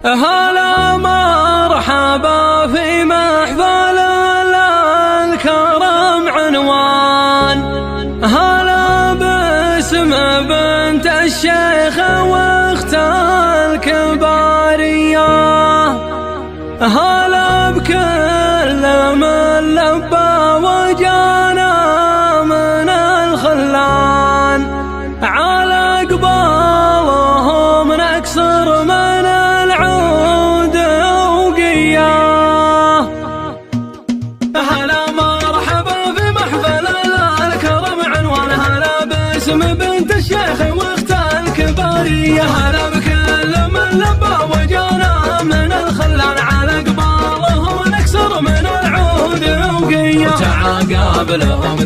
هلا مرحبا في محفل الكرم عنوان، هلا باسم بنت الشيخ واخت الكبارية، هلا بكل من لبى وجانا من الخلان، على قبالهم نكسر من العود وقياه. هلا مرحبا في محفل الكرم عنوان، هلا باسم بنت الشيخ واخت الكبارية، هلا بكل من لبى وجانا من الخلان، على قبالهم نكسر من العود وقياه. وتعاقب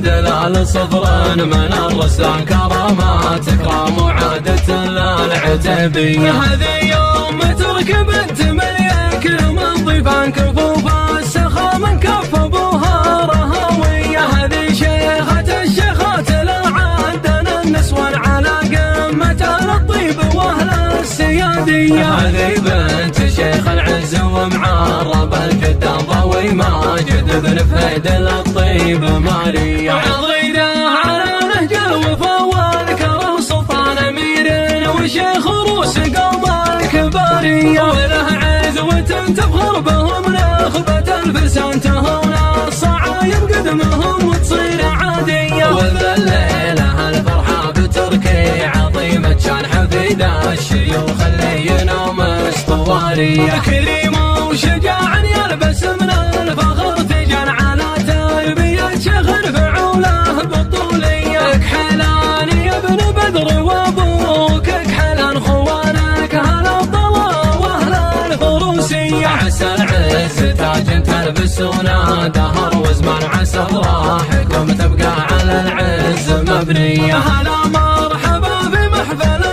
دلال صفر من الرسلان، كرامات اكرام وعادة للعتيبية. هذه يوم تركب بنت مليك من ضيفان، كفوف السخا من كف ابوها رهوية. هذه شيخة الشيخات لا عندنا النسوان، على قمة الطيب واهل السيادية. هذه بنت شيخ العز ومعرب الجدة ضوي ماجد بن فهد الطيب ماريا. عضيده على نهج الوفا والكرم، سلطان امير وشيخ روس قوم الكبارية، وله عزوة تفخر بهم نخبة الفرسان، تهون الصعايب قدمهم وتصير عادية. وذليلها الفرحة بتركي عظيمة شان، حفيدة الشيوخ اللي ينام اسطوارية. كريمة وشجاع يلبس من الفخر تيجان، على تربية شيخ فعوله بالطولية. كحلان يا ابن بدر وابوك كحلان، خوانك هلا الضلا واهل الفروسية. عسى العز تاج تلبسونا دهر وزمان، عسى راحكم تبقى على العز مبنية. هلا مرحبا في محفل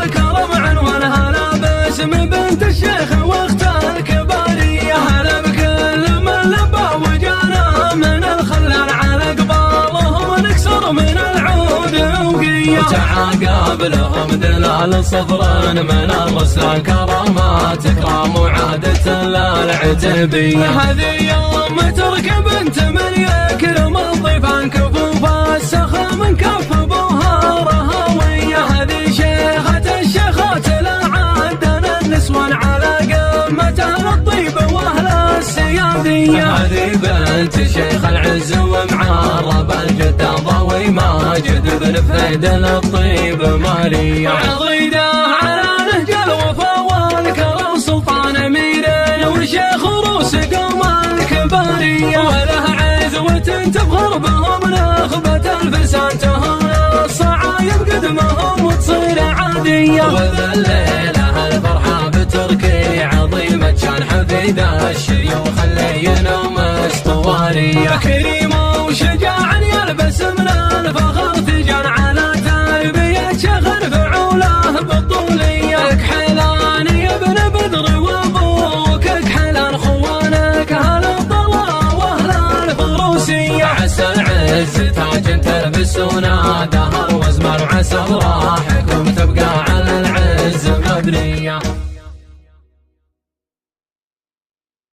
الكرم عنوان، هلا باسم بنت الشيخ واخت الكبارية، هلا بكل من لبى وجانا من الخلان، على قبالهم نكسر من العود وقياه. وتعاقب لهم دلال صفر من الرسلان، كرامات اكرام وعادة للعتيبية. هذه يوم تركب بنت من يكرم الضيفان، كفوف السخا من كف ابوها رهوية. هذه شيخة الشيخات لا عندنا النسوان، على قمة الطيب واهل السيادية. هذه بنت شيخ العز ومعرب الجدة ضوي ماجد بن فهد الطيب ماريا. عضيده على نهج الوفا والكرم، سلطان امير وشيخ روس قوم الكبارية، وله عزوة تفخر بهم نخبة الفرسان، تهون الصعايب قدمهم وتصير عادية. وذليلها الفرحة بتركي عظيمة شان، حفيدة الشيوخ اللي ينام اسطوارية. كريمة وشجاع يلبس من الفخر تيجان، على تربية شيخ فعوله بالطولية. كحلان يا ابن بدر وابوك كحلان، خوانك هلا الضلا واهل الفروسية. عسى العز تاج تلبسونا دهر